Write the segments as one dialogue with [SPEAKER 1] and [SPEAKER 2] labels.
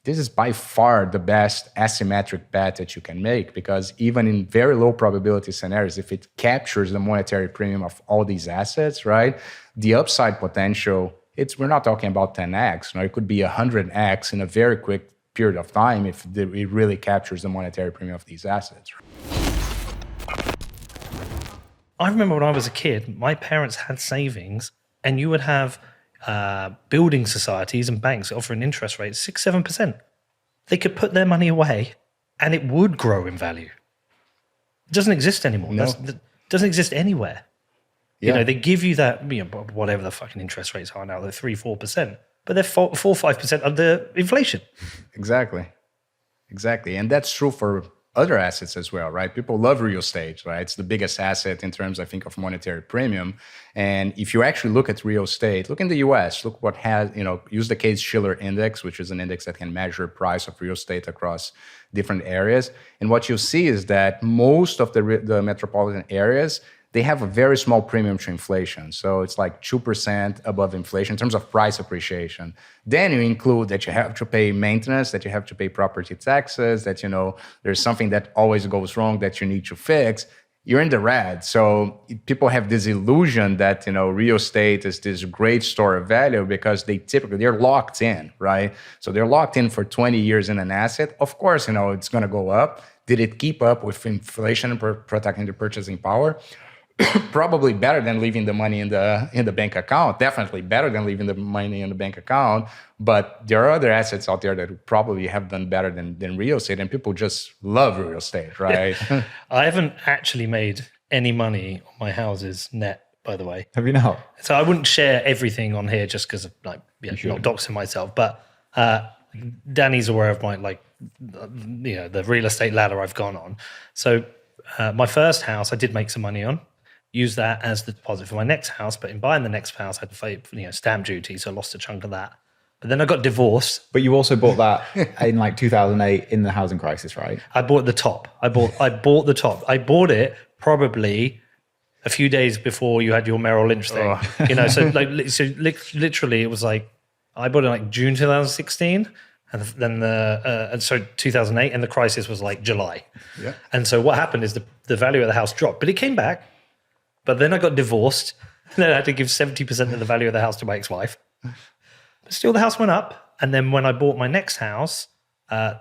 [SPEAKER 1] this is by far the best asymmetric bet that you can make, because even in very low probability scenarios, if it captures the monetary premium of all these assets, right, the upside potential, we're not talking about 10x. It could be 100x in a very quick period of time if it really captures the monetary premium of these assets.
[SPEAKER 2] I remember when I was a kid, my parents had savings, and you would have building societies and banks offering interest rates 6-7%. They could put their money away and it would grow in value. It doesn't exist anymore.
[SPEAKER 1] No.
[SPEAKER 2] It doesn't exist anywhere.
[SPEAKER 1] Yeah.
[SPEAKER 2] They give you that, whatever the fucking interest rates are now, they're 3-4%, but they're 4-5% under inflation.
[SPEAKER 1] Exactly. And that's true for other assets as well, right? People love real estate, right? It's the biggest asset in terms, I think, of monetary premium. And if you actually look at real estate, look in the US, look what has, use the Case-Shiller Index, which is an index that can measure price of real estate across different areas. And what you'll see is that most of the metropolitan areas, they have a very small premium to inflation. So it's like 2% above inflation in terms of price appreciation. Then you include that you have to pay maintenance, that you have to pay property taxes, that, there's something that always goes wrong that you need to fix. You're in the red. So people have this illusion that, real estate is this great store of value because they're locked in, right? So they're locked in for 20 years in an asset. Of course, it's going to go up. Did it keep up with inflation and protecting the purchasing power? Probably better than leaving the money in the bank account. Definitely better than leaving the money in the bank account. But there are other assets out there that probably have done better than real estate, and people just love real estate, right?
[SPEAKER 2] I haven't actually made any money on my houses net, by the way.
[SPEAKER 3] Have you not?
[SPEAKER 2] So I wouldn't share everything on here just because of not doxing myself. But Danny's aware of my the real estate ladder I've gone on. So my first house I did make some money on. Use that as the deposit for my next house, but in buying the next house, I had to pay stamp duty, so I lost a chunk of that. But then I got divorced.
[SPEAKER 3] But you also bought that in 2008 in the housing crisis, right?
[SPEAKER 2] I bought the top. I bought the top. I bought it probably a few days before you had your Merrill Lynch thing. So literally it was I bought it in June 2016. And then so 2008, and the crisis was July.
[SPEAKER 1] Yeah.
[SPEAKER 2] And so what happened is the value of the house dropped, but it came back. But then I got divorced, and then I had to give 70% of the value of the house to my ex-wife. But still, the house went up. And then when I bought my next house, I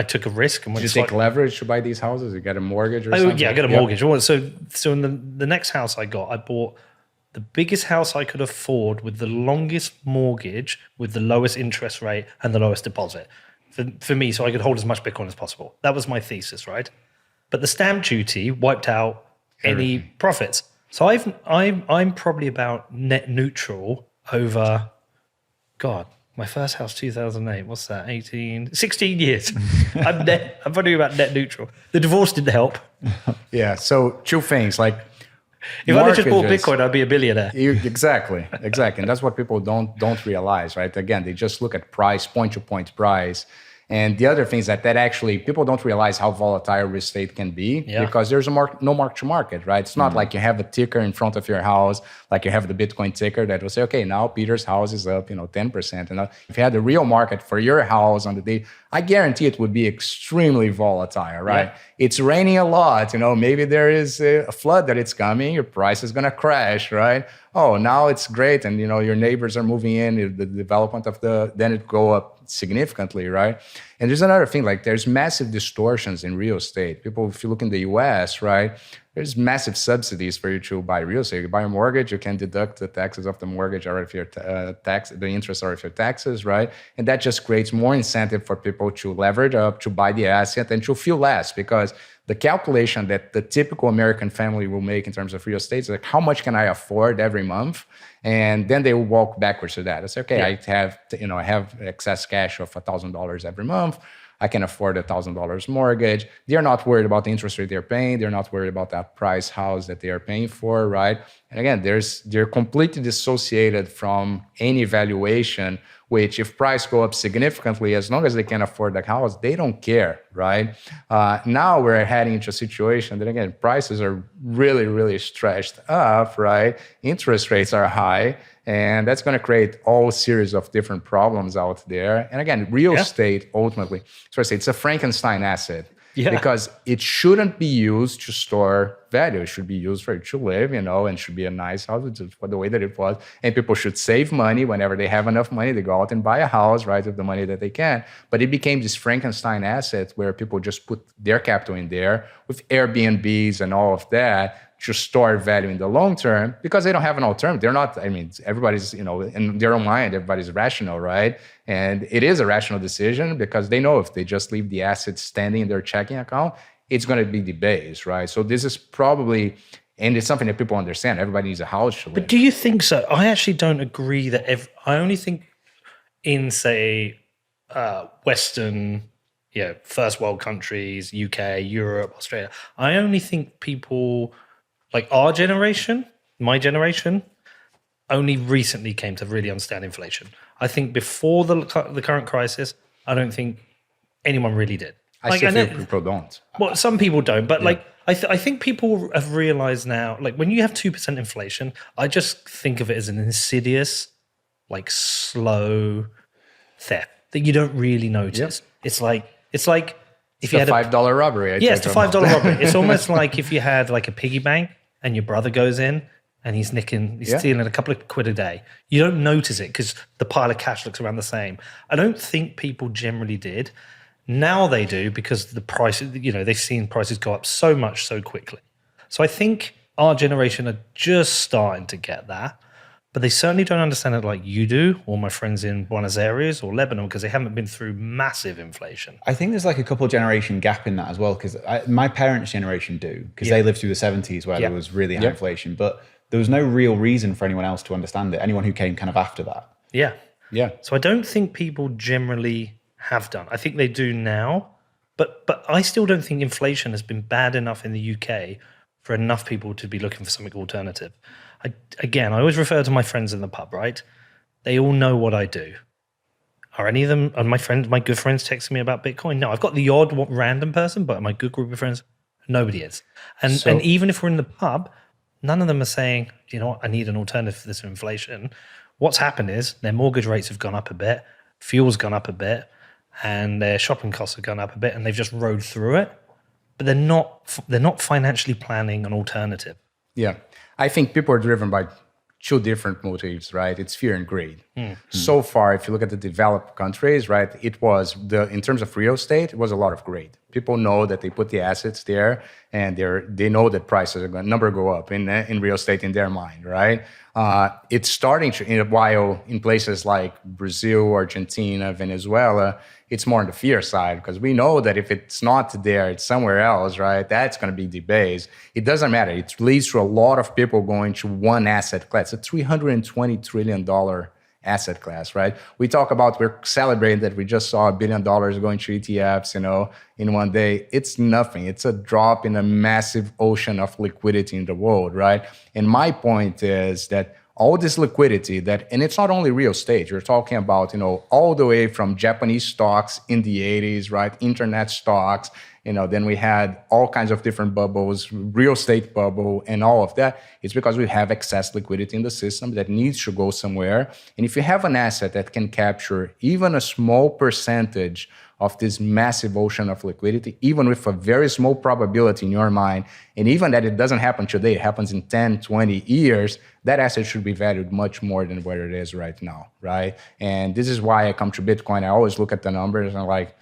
[SPEAKER 2] took a risk. And
[SPEAKER 1] Did you take leverage to buy these houses? You got a mortgage or something?
[SPEAKER 2] Yeah, I got a mortgage. So in the next house I bought the biggest house I could afford with the longest mortgage, with the lowest interest rate and the lowest deposit for me, so I could hold as much Bitcoin as possible. That was my thesis, right? But the stamp duty wiped out any profits. So I'm probably about net neutral over, my first house 2008. What's that? 16 years. I'm probably about net neutral. The divorce didn't help.
[SPEAKER 1] Yeah. So two things if
[SPEAKER 2] I just bought Bitcoin, I'd be a billionaire.
[SPEAKER 1] Exactly. And that's what people don't realize, right? Again, they just look at price, point-to-point price. And the other thing is that actually people don't realize how volatile real estate can be because there's no mark to market, right? It's not like you have a ticker in front of your house, like you have the Bitcoin ticker that will say, okay, now Peter's house is up, 10%. And if you had the real market for your house on the day, I guarantee it would be extremely volatile, right? Yeah. It's raining a lot, maybe there is a flood that it's coming, your price is going to crash, right? Oh, now it's great. And, your neighbors are moving in, the development of then it go up significantly, right? And there's another thing, there's massive distortions in real estate. People, if you look in the US, right, there's massive subsidies for you to buy real estate. You buy a mortgage, you can deduct the taxes of the mortgage or if your the interest or if your taxes, right? And that just creates more incentive for people to leverage up, to buy the asset and to feel less, because the calculation that the typical American family will make in terms of real estate is how much can I afford every month? And then they will walk backwards to that. I say, okay, I have excess cash of $1,000 every month. I can afford $1,000 mortgage. They're not worried about the interest rate they're paying. They're not worried about that price house that they are paying for, right? And again, they're completely dissociated from any valuation which if price go up significantly, as long as they can afford the house, they don't care, right? Now we're heading into a situation that, again, prices are really, really stretched up, right? Interest rates are high, and that's going to create all series of different problems out there. And again, real estate, ultimately, so I say it's a Frankenstein asset. Yeah. Because it shouldn't be used to store value. It should be used for it to live, and should be a nice house for the way that it was. And people should save money whenever they have enough money. They go out and buy a house, right, with the money that they can. But it became this Frankenstein asset where people just put their capital in there with Airbnbs and all of that to store value in the long term because they don't have an alternative. They're not, everybody's, in their own mind, everybody's rational, right? And it is a rational decision because they know if they just leave the assets standing in their checking account, it's going to be debased, right? So this is probably, and it's something that people understand. Everybody needs a house to live.
[SPEAKER 2] But do you think so? I actually don't agree that I only think in, say, Western, first world countries, UK, Europe, Australia, I only think people like our generation, my generation, only recently came to really understand inflation. I think before the current crisis, I don't think anyone really did.
[SPEAKER 1] I still think people don't.
[SPEAKER 2] Well, some people don't, but I think people have realized now, like when you have 2% inflation, I just think of it as an insidious, like slow theft that you don't really notice. Yep. It's like if you had
[SPEAKER 1] $5 robbery.
[SPEAKER 2] It's the $5 robbery. It's almost like if you had like a piggy bank and your brother goes in and he's stealing a couple of quid a day. You don't notice it because the pile of cash looks around the same. I don't think people generally did. Now they do because the price, they've seen prices go up so much so quickly. So I think our generation are just starting to get that, but they certainly don't understand it like you do, or my friends in Buenos Aires or Lebanon, because they haven't been through massive inflation.
[SPEAKER 3] I think there's like a couple of generation gap in that as well, because my parents' generation do, because they lived through the 70s where there was really high inflation, but there was no real reason for anyone else to understand it, anyone who came kind of after that.
[SPEAKER 2] Yeah. So I don't think people generally have done. I think they do now, but I still don't think inflation has been bad enough in the UK for enough people to be looking for something alternative. I always refer to my friends in the pub, right? They all know what I do. Are any of them, are my good friends texting me about Bitcoin? No, I've got the odd random person, but my good group of friends, nobody is. And even if we're in the pub, none of them are saying, you know what, I need an alternative for this inflation. What's happened is their mortgage rates have gone up a bit, fuel's gone up a bit, and their shopping costs have gone up a bit, and they've just rode through it. But they're not financially planning an alternative.
[SPEAKER 1] Yeah. I think people are driven by two different motives, right? It's fear and greed. So far, if you look at the developed countries, right, it was in terms of real estate, it was a lot of greed. People know that they put the assets there, and they know that prices are going to go up in real estate in their mind, right? It's starting to, while in places like Brazil, Argentina, Venezuela, it's more on the fear side because we know that if it's not there, it's somewhere else, right? That's going to be debased. It doesn't matter. It leads to a lot of people going to one asset class, a $320 trillion asset class, right? We're celebrating that we just saw $1 billion going to ETFs, in one day. It's nothing. It's a drop in a massive ocean of liquidity in the world, right? And my point is that all this liquidity and it's not only real estate, you're talking about, all the way from Japanese stocks in the 80s, right? Internet stocks, then we had all kinds of different bubbles, real estate bubble and all of that. It's because we have excess liquidity in the system that needs to go somewhere. And if you have an asset that can capture even a small percentage of this massive ocean of liquidity, even with a very small probability in your mind, and even that it doesn't happen today, it happens in 10, 20 years, that asset should be valued much more than what it is right now, right? And this is why I come to Bitcoin. I always look at the numbers and I'm like,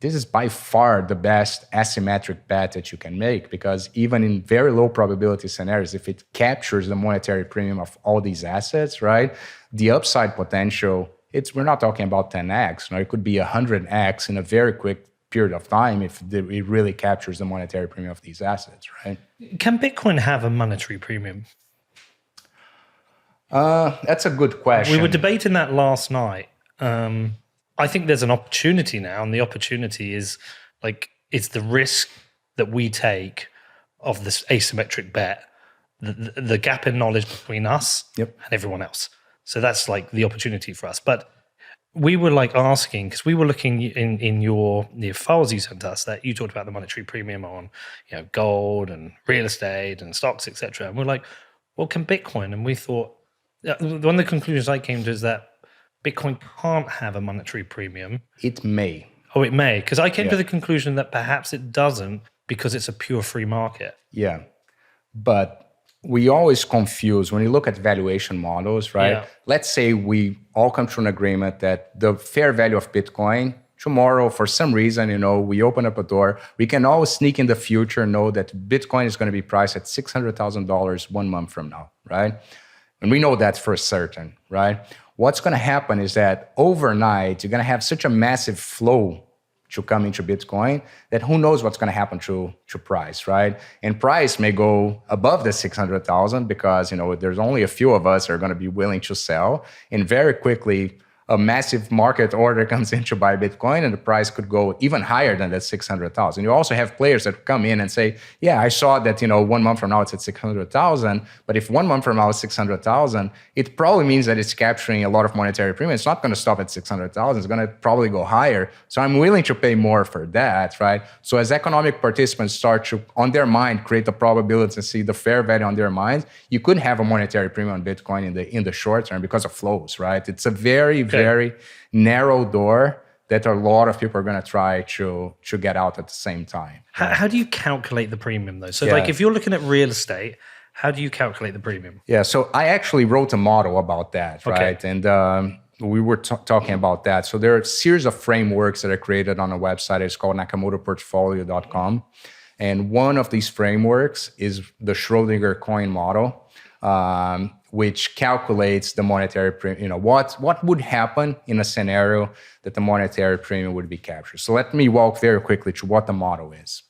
[SPEAKER 1] this is by far the best asymmetric bet that you can make, because even in very low probability scenarios, if it captures the monetary premium of all these assets, right, the upside potential, we're not talking about 10x. It could be 100x in a very quick period of time if it really captures the monetary premium of these assets, right?
[SPEAKER 2] Can Bitcoin have a monetary premium?
[SPEAKER 1] That's a good question.
[SPEAKER 2] We were debating that last night. I think there's an opportunity now, and the opportunity is it's the risk that we take of this asymmetric bet, the gap in knowledge between us and everyone else. So that's like the opportunity for us. But we were like asking, because we were looking in your files you sent us, that you talked about the monetary premium on, gold and real estate and stocks, etc. And we're like, well, can Bitcoin? And we thought, one of the conclusions I came to is that Bitcoin can't have a monetary premium.
[SPEAKER 1] It may.
[SPEAKER 2] Oh, it may. Because I came to the conclusion that perhaps it doesn't because it's a pure free market.
[SPEAKER 1] Yeah. But we always confuse when you look at valuation models, right?
[SPEAKER 2] Yeah.
[SPEAKER 1] Let's say we all come to an agreement that the fair value of Bitcoin tomorrow, for some reason, we open up a door. We can always sneak in the future, know that Bitcoin is going to be priced at $600,000 1 month from now, right? And we know that for certain, right? What's going to happen is that overnight, you're going to have such a massive flow to come into Bitcoin that who knows what's going to happen to price, right? And price may go above the 600,000 because, there's only a few of us that are going to be willing to sell. And very quickly, a massive market order comes in to buy Bitcoin and the price could go even higher than that 600,000. You also have players that come in and say, yeah, I saw that, 1 month from now it's at 600,000, but if 1 month from now it's 600,000, it probably means that it's capturing a lot of monetary premium. It's not going to stop at 600,000. It's going to probably go higher. So I'm willing to pay more for that, right? So as economic participants start to, on their mind, create the probabilities and see the fair value on their minds, you could have a monetary premium on Bitcoin in the short term because of flows, right? It's a very narrow door that a lot of people are going to try to get out at the same time.
[SPEAKER 2] How do you calculate the premium though? So like if you're looking at real estate, how do you calculate the premium?
[SPEAKER 1] Yeah, so I actually wrote a model about that, right? And we were talking about that. So there are a series of frameworks that are created on a website. It's called nakamotoportfolio.com. And one of these frameworks is the Schrodinger coin model, which calculates the monetary premium, what would happen in a scenario that the monetary premium would be captured. So let me walk very quickly to what the model is.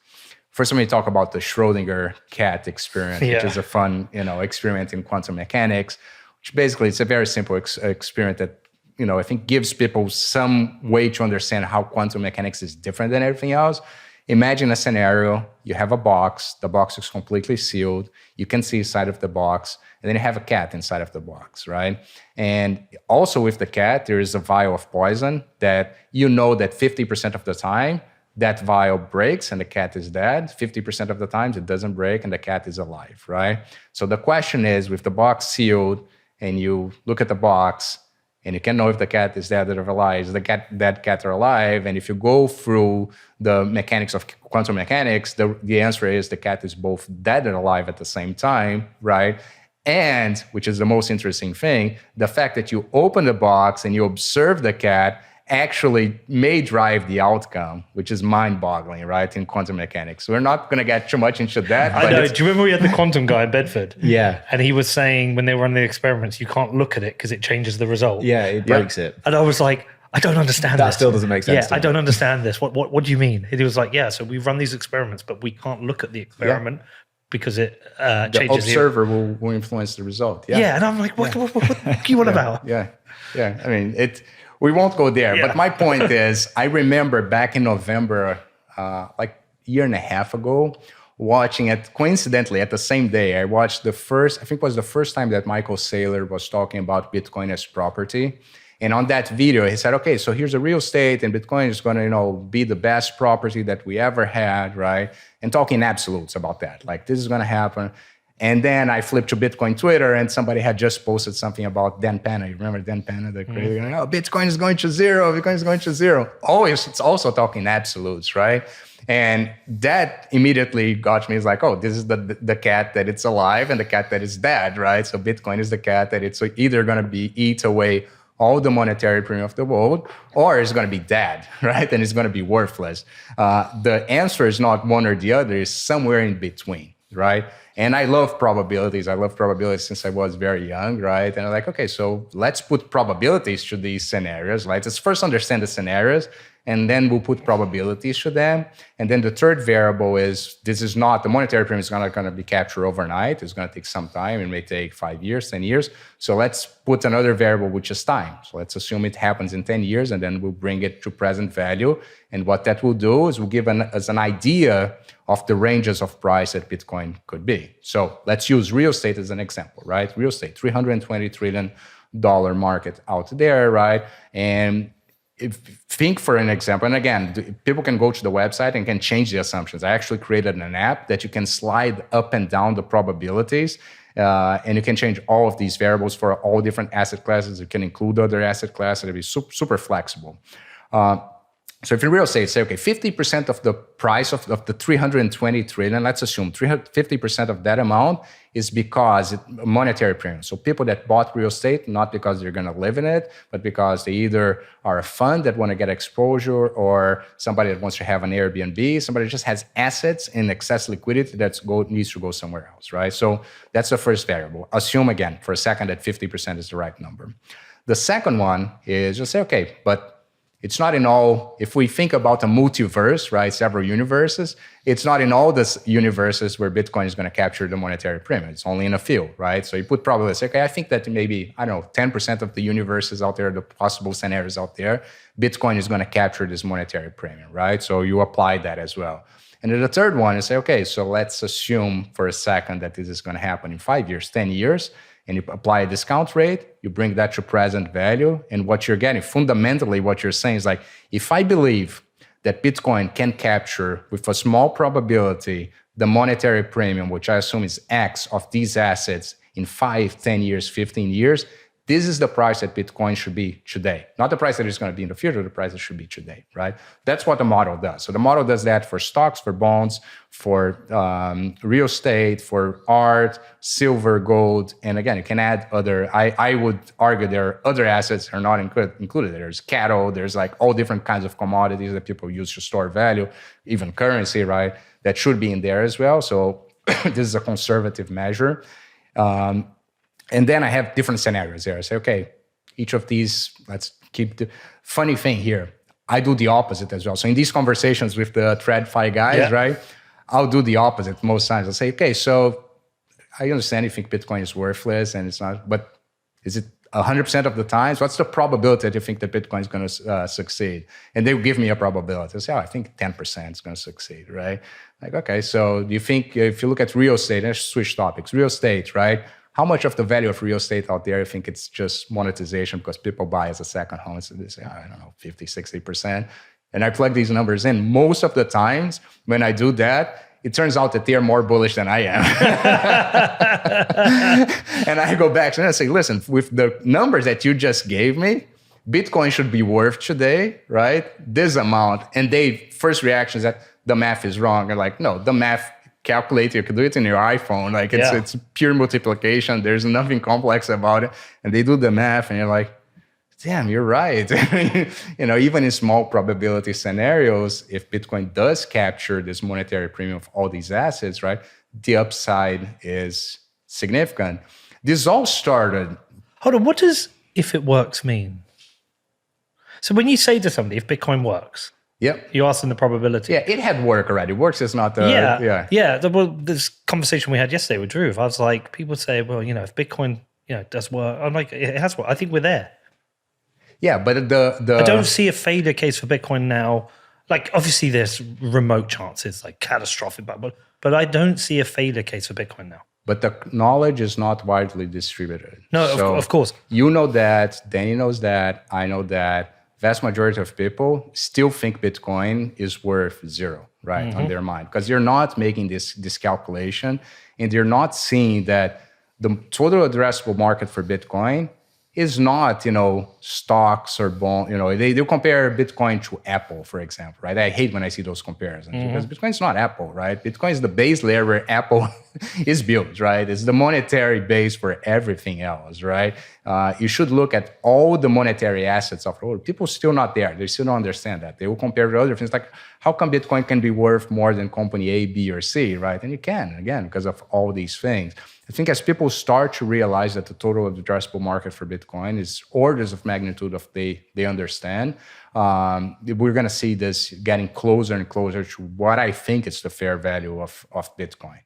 [SPEAKER 1] First, let me talk about the Schrodinger cat experiment, which is a fun, experiment in quantum mechanics, which basically it's a very simple experiment that, I think gives people some way to understand how quantum mechanics is different than everything else. Imagine a scenario, you have a box, the box is completely sealed, you can see inside of the box, and then you have a cat inside of the box, right? And also with the cat, there is a vial of poison that that 50% of the time, that vial breaks and the cat is dead. 50% of the times it doesn't break and the cat is alive, right? So the question is, with the box sealed and you look at the box, and you can know if the cat is dead or alive, that cat are alive. And if you go through the mechanics of quantum mechanics, the answer is the cat is both dead and alive at the same time, right? And, which is the most interesting thing, the fact that you open the box and you observe the cat actually may drive the outcome, which is mind-boggling, right, in quantum mechanics. We're not going to get too much into that.
[SPEAKER 2] I know. Do you remember we had the quantum guy in Bedford?
[SPEAKER 3] Yeah.
[SPEAKER 2] And he was saying when they run the experiments, you can't look at it because it changes the result.
[SPEAKER 3] Yeah, it breaks it.
[SPEAKER 2] And I was like, I don't understand
[SPEAKER 3] that
[SPEAKER 2] this.
[SPEAKER 3] That still doesn't make sense.
[SPEAKER 2] Yeah, I don't understand this. What do you mean? He was like, so we run these experiments, but we can't look at the experiment because it changes.
[SPEAKER 1] The observer will influence the result.
[SPEAKER 2] Yeah, and I'm like, what do you want about?
[SPEAKER 1] Yeah. I mean, we won't go there. But my point is, I remember back in November, like a year and a half ago, watching it coincidentally at the same day. I watched I think it was the first time that Michael Saylor was talking about Bitcoin as property. And on that video, he said, okay, so here's a real estate and Bitcoin is going to, be the best property that we ever had, right? And talking absolutes about that. Like, this is going to happen. And then I flipped to Bitcoin Twitter and somebody had just posted something about Dan Penna. You remember Dan Penna, the creator? Bitcoin is going to zero. Bitcoin is going to zero. Always, it's also talking absolutes, right? And that immediately got me. It's like, this is the cat that it's alive and the cat that is dead, right? So Bitcoin is the cat that it's either going to be eat away all the monetary premium of the world, or it's going to be dead, right? And it's going to be worthless. The answer is not one or the other. It's somewhere in between, right? And I love probabilities. I love probabilities since I was very young, right? And I'm like, okay, so let's put probabilities to these scenarios, right? Let's first understand the scenarios, and then we'll put probabilities to them. And then the third variable is, the monetary premium is not going to be captured overnight. It's going to take some time. It may take 5 years, 10 years. So let's put another variable, which is time. So let's assume it happens in 10 years, and then we'll bring it to present value. And what that will do is we'll give us an idea of the ranges of price that Bitcoin could be. So let's use real estate as an example, right? Real estate, $320 trillion dollar market out there, right? And think for an example, and again, people can go to the website and can change the assumptions. I actually created an app that you can slide up and down the probabilities, and you can change all of these variables for all different asset classes. You can include other asset classes. It'll be super flexible. So if in real estate, say, okay, 50% of the price of the 320 trillion, let's assume 50% of that amount is because monetary premium. So people that bought real estate, not because they're going to live in it, but because they either are a fund that want to get exposure, or somebody that wants to have an Airbnb, somebody that just has assets in excess liquidity that needs to go somewhere else, right? So that's the first variable. Assume again for a second that 50% is the right number. The second one is just say, okay, but it's not in all, if we think about a multiverse, right, several universes, it's not in all the universes where Bitcoin is going to capture the monetary premium. It's only in a few, right? So you put probability, okay, I think that maybe, 10% of the universes out there, the possible scenarios out there, Bitcoin is going to capture this monetary premium, right? So you apply that as well. And then the third one is say, okay, so let's assume for a second that this is going to happen in 5 years, 10 years, and you apply a discount rate, you bring that to present value, and what you're getting, fundamentally what you're saying is like, if I believe that Bitcoin can capture with a small probability the monetary premium, which I assume is X of these assets in 5, 10 years, 15 years, this is the price that Bitcoin should be today. Not the price that it's going to be in the future, the price it should be today, right? That's what the model does. So the model does that for stocks, for bonds, for real estate, for art, silver, gold. And again, you can add other, I would argue there are other assets that are not included. There's cattle, there's like all different kinds of commodities that people use to store value, even currency, right? That should be in there as well. So this is a conservative measure. And then I have different scenarios there. I say, okay, each of these, let's keep the funny thing here. I do the opposite as well. So in these conversations with the TradFi guys, right, I'll do the opposite most times. I'll say, okay, so I understand you think Bitcoin is worthless and it's not, but is it 100% of the times? What's the probability that you think that Bitcoin is going to succeed? And they will give me a probability. I say, I think 10% is going to succeed, right? Like, okay, so do you think, if you look at real estate, let's switch topics, real estate, right? How much of the value of real estate out there, I think it's just monetization because people buy as a second home. So they say, I don't know, 50, 60%. And I plug these numbers in. Most of the times when I do that, it turns out that they're more bullish than I am. And I go back to them and say, listen, with the numbers that you just gave me, Bitcoin should be worth today, right? This amount. And they first reaction is that the math is wrong. They're like, no, the math calculator, you can do it in your iPhone. Like it's pure multiplication. There's nothing complex about it. And they do the math and you're like, damn, you're right. Even in small probability scenarios, if Bitcoin does capture this monetary premium of all these assets, right, the upside is significant. This all started.
[SPEAKER 2] Hold on, what does if it works mean? So when you say to somebody, if Bitcoin works, you ask them the probability.
[SPEAKER 1] Yeah, it had work already. Works is not the...
[SPEAKER 2] Well, this conversation we had yesterday with Drew, I was like, people say, well, if Bitcoin does work, I'm like, it has work. I think we're there.
[SPEAKER 1] Yeah, but I
[SPEAKER 2] don't see a failure case for Bitcoin now. Like, obviously, there's remote chances, like catastrophic, but I don't see a failure case for Bitcoin now.
[SPEAKER 1] But the knowledge is not widely distributed.
[SPEAKER 2] No, so of course.
[SPEAKER 1] You know that, Danny knows that, I know that. Vast majority of people still think Bitcoin is worth zero, right, on their mind. Because you're not making this calculation, and they're not seeing that the total addressable market for Bitcoin is not, stocks or bond. They compare Bitcoin to Apple, for example, right? I hate when I see those comparisons because Bitcoin's not Apple, right? Bitcoin is the base layer where Apple is built, right? It's the monetary base for everything else, right? You should look at all the monetary assets of the world. People still not there. They still don't understand that. They will compare to other things like, how come Bitcoin can be worth more than company A, B, or C, right? And you can, again, because of all these things. I think as people start to realize that the total addressable market for Bitcoin is orders of magnitude of they understand, we're going to see this getting closer and closer to what I think is the fair value of Bitcoin.